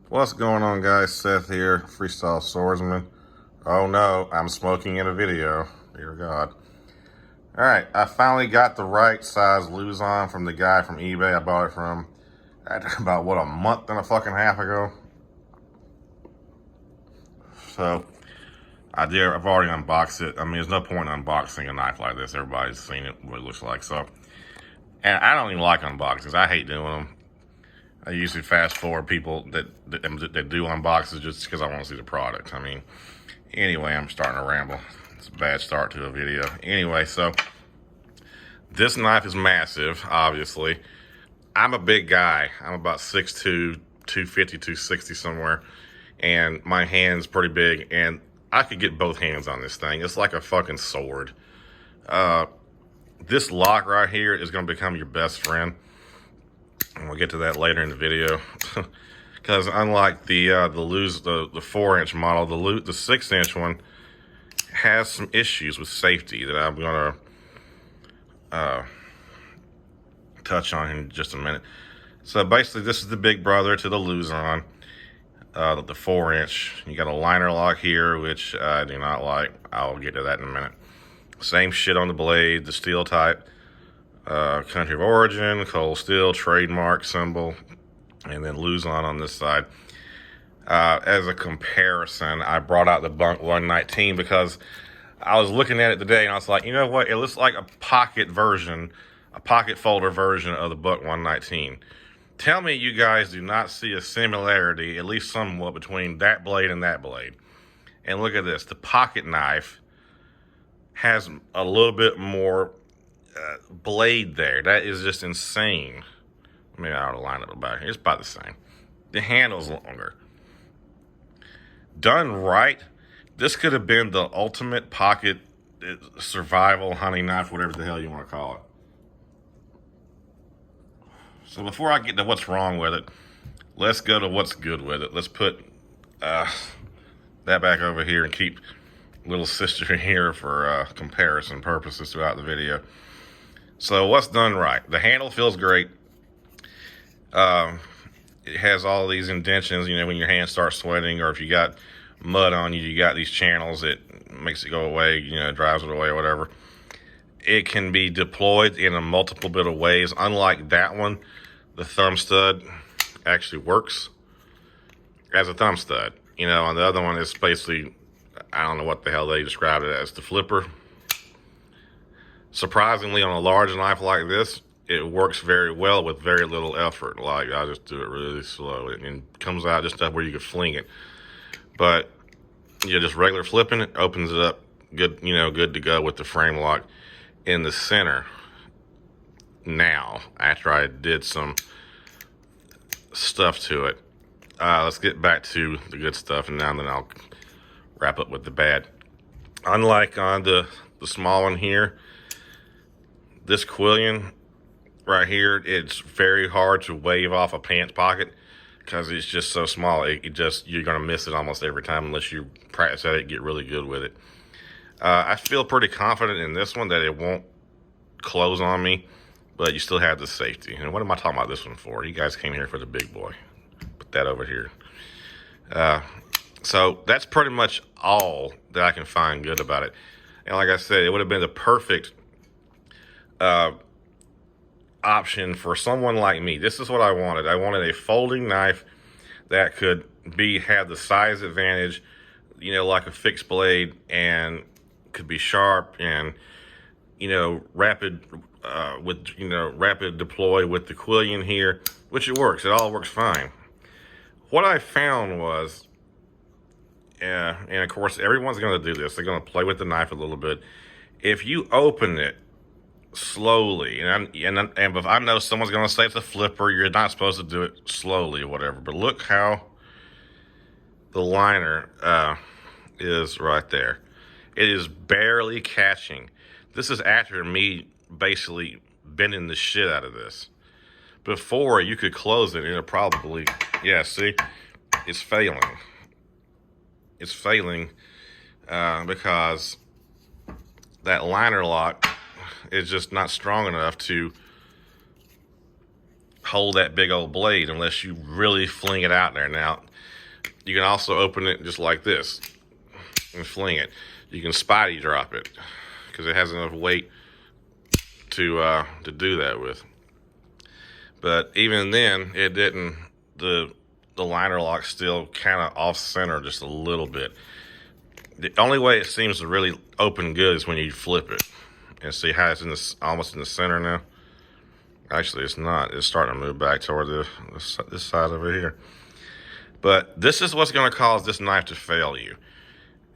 What's going on, guys? Seth here, Freestyle Swordsman. Oh no, I'm smoking in a video. Dear God. Alright, I finally got the right size Luzon from the guy from eBay I bought it from about, a month and a fucking half ago. So, I've already unboxed it. I mean, there's no point in unboxing a knife like this. Everybody's seen it, what it looks like. So, and I don't even like unboxings. I hate doing them. I usually fast forward people that do unboxes just because I want to see the product. I mean, anyway, I'm starting to ramble. It's a bad start to a video. Anyway, so this knife is massive, obviously. I'm a big guy. I'm about 6'2", 250, 260 somewhere. And my hand's pretty big. And I could get both hands on this thing. It's like a fucking sword. This lock right here is going to become your best friend. And we'll get to that later in the video. Because unlike the 4-inch model, the 6-inch one has some issues with safety that I'm gonna touch on in just a minute. So basically, this is the big brother to the Luzon, the 4-inch. You got a liner lock here, which I do not like. I'll get to that in a minute. Same shit on the blade, the steel type. Country of origin, cold steel, trademark symbol, and then Luzon on this side. As a comparison, I brought out the Bunk 119 because I was looking at it today and I was like, you know what? It looks like a pocket folder version of the Buck 119. Tell me you guys do not see a similarity, at least somewhat, between that blade and that blade. And look at this. The pocket knife has a little bit more blade there. That is just insane. Maybe I ought to line it up back here. It's about the same. The handle's longer. Done right, this could have been the ultimate pocket survival hunting knife, whatever the hell you want to call it. So before I get to what's wrong with it, let's go to what's good with it. Let's put that back over here and keep little sister here for comparison purposes throughout the video. So what's done right? The handle feels great. It has all these indentions, you know, when your hands start sweating or if you got mud on you, you got these channels that makes it go away, you know, drives it away or whatever. It can be deployed in a multiple bit of ways. Unlike that one, the thumb stud actually works as a thumb stud. You know, on the other one, it's basically, I don't know what the hell they described it as, the flipper. Surprisingly, on a large knife like this, it works very well with very little effort. Like, I just do it really slow. It comes out just up where you could fling it. But, you just regular flipping it, opens it up, good, you know, good to go with the frame lock in the center. Now, after I did some stuff to it, let's get back to the good stuff, and then I'll wrap up with the bad. Unlike on the small one here, this quillion right here, it's very hard to wave off a pants pocket because it's just so small. You're gonna miss it almost every time unless you practice at it, get really good with it. I feel pretty confident in this one that it won't close on me, but you still have the safety. And what am I talking about this one for? You guys came here for the big boy. Put that over here. So that's pretty much all that I can find good about it. And like I said, it would have been the perfect option for someone like me. This is what I wanted. I wanted a folding knife that could have the size advantage, you know, like a fixed blade, and could be sharp and, you know, rapid rapid deploy with the quillion here, which it works. It all works fine. What I found was, and of course everyone's going to do this, they're going to play with the knife a little bit. If you open it slowly, and if I know someone's going to say it's a flipper, you're not supposed to do it slowly or whatever, but look how the liner is right there. It is barely catching. This is after me basically bending the shit out of this. Before, you could close it and it'll probably, yeah, see, it's failing. It's failing because that liner lock is just not strong enough to hold that big old blade unless you really fling it out there. Now, you can also open it just like this and fling it. You can spotty drop it because it has enough weight to do that with. But even then, it didn't. The liner lock still kind of off center just a little bit. The only way it seems to really open good is when you flip it. And see how it's in this, almost in the center now? Actually, it's not. It's starting to move back toward this side over here. But this is what's going to cause this knife to fail you.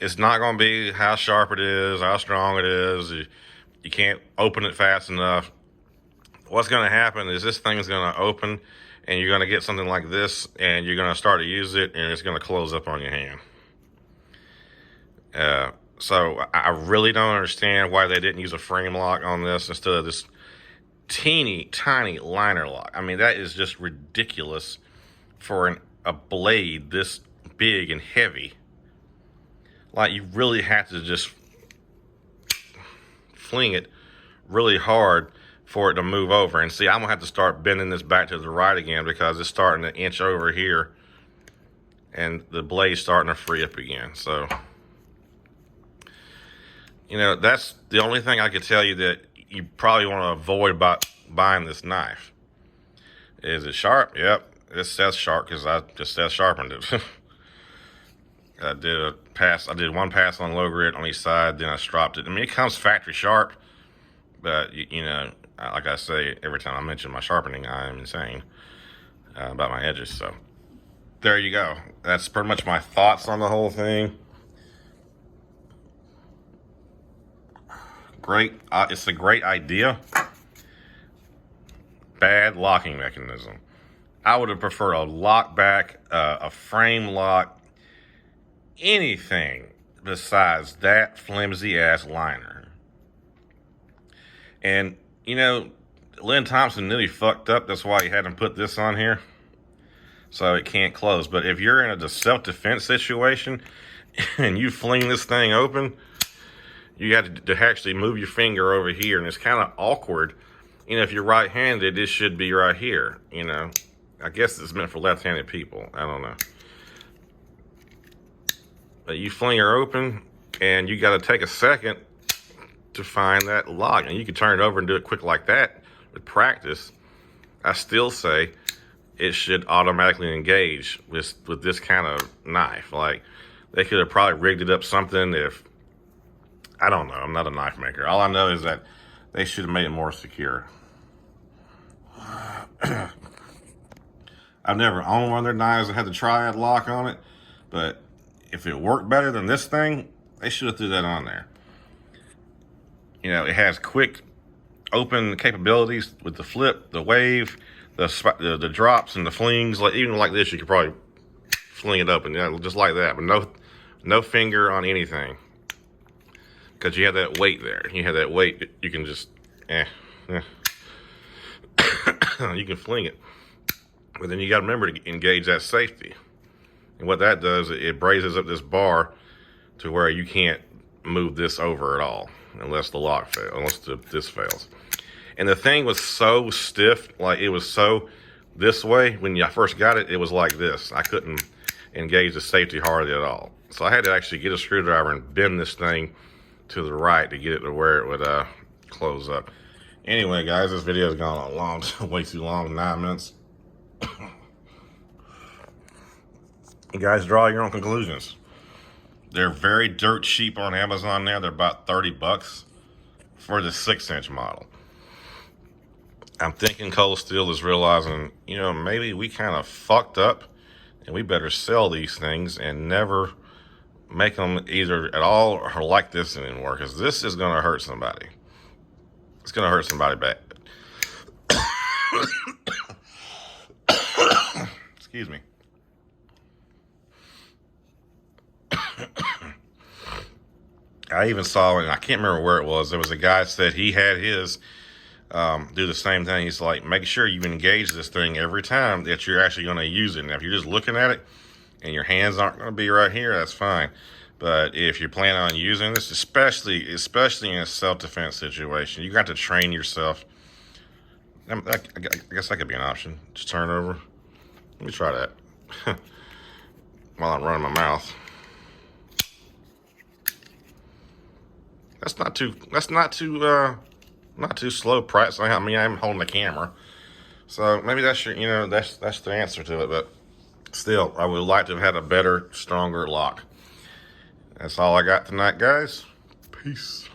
It's not going to be how sharp it is, how strong it is. You can't open it fast enough. What's going to happen is this thing's going to open, and you're going to get something like this, and you're going to start to use it, and it's going to close up on your hand. So I really don't understand why they didn't use a frame lock on this instead of this teeny tiny liner lock. I mean, that is just ridiculous for a blade this big and heavy. Like, you really have to just fling it really hard for it to move over. And see, I'm gonna have to start bending this back to the right again because it's starting to inch over here and the blade's starting to free up again. So, you know, that's the only thing I could tell you that you probably want to avoid by buying this knife. Is it sharp? Yep, it says sharp because I just said sharpened it. I did one pass on low grit on each side, then I stropped it. I mean, it comes factory sharp, but you know, like I say every time I mention my sharpening, I am insane about my edges. So there you go. That's pretty much my thoughts on the whole thing. Great. It's a great idea. Bad locking mechanism. I would have preferred a lock back, a frame lock, anything besides that flimsy ass liner. And you know, Lynn Thompson nearly fucked up. That's why he had him put this on here, so it can't close. But if you're in a self-defense situation and you fling this thing open, you have to actually move your finger over here, and it's kind of awkward. You know, if you're right-handed, this should be right here. You know, I guess it's meant for left-handed people. I don't know. But you fling her open, and you got to take a second to find that lock. And you can turn it over and do it quick like that with practice. I still say it should automatically engage with this kind of knife. Like, they could have probably rigged it up something if, I don't know. I'm not a knife maker. All I know is that they should have made it more secure. I've never owned one of their knives that had the triad lock on it, but if it worked better than this thing, they should have threw that on there. You know, it has quick open capabilities with the flip, the wave, the drops and the flings. Like, even like this, you could probably fling it open, just like that, but no finger on anything. Because you have that weight there. You have that weight, you can just, you can fling it. But then you got to remember to engage that safety. And what that does, it braces up this bar to where you can't move this over at all, unless the lock fails, unless this fails. And the thing was so stiff, like it was so this way. When I first got it, it was like this. I couldn't engage the safety hardly at all. So I had to actually get a screwdriver and bend this thing to the right to get it to where it would close up. Anyway, guys, this video has gone on way too long, 9 minutes. You guys draw your own conclusions. They're very dirt cheap on Amazon now. They're about 30 bucks for the 6-inch model. I'm thinking Cold Steel is realizing, you know, maybe we kind of fucked up and we better sell these things and never make them either at all or like this anymore, because this is going to hurt somebody. It's going to hurt somebody bad. Excuse me. I even saw, and I can't remember where it was, there was a guy that said he had his do the same thing. He's like, make sure you engage this thing every time that you're actually going to use it. Now, if you're just looking at it and your hands aren't going to be right here, that's fine. But if you're planning on using this, especially in a self-defense situation, you got to train yourself I guess that could be an option. Just turn it over. Let me try that while I'm running my mouth. That's not too. Not too slow practice. I mean, I'm holding the camera, so maybe that's that's the answer to it. But still, I would like to have had a better, stronger lock. That's all I got tonight, guys. Peace.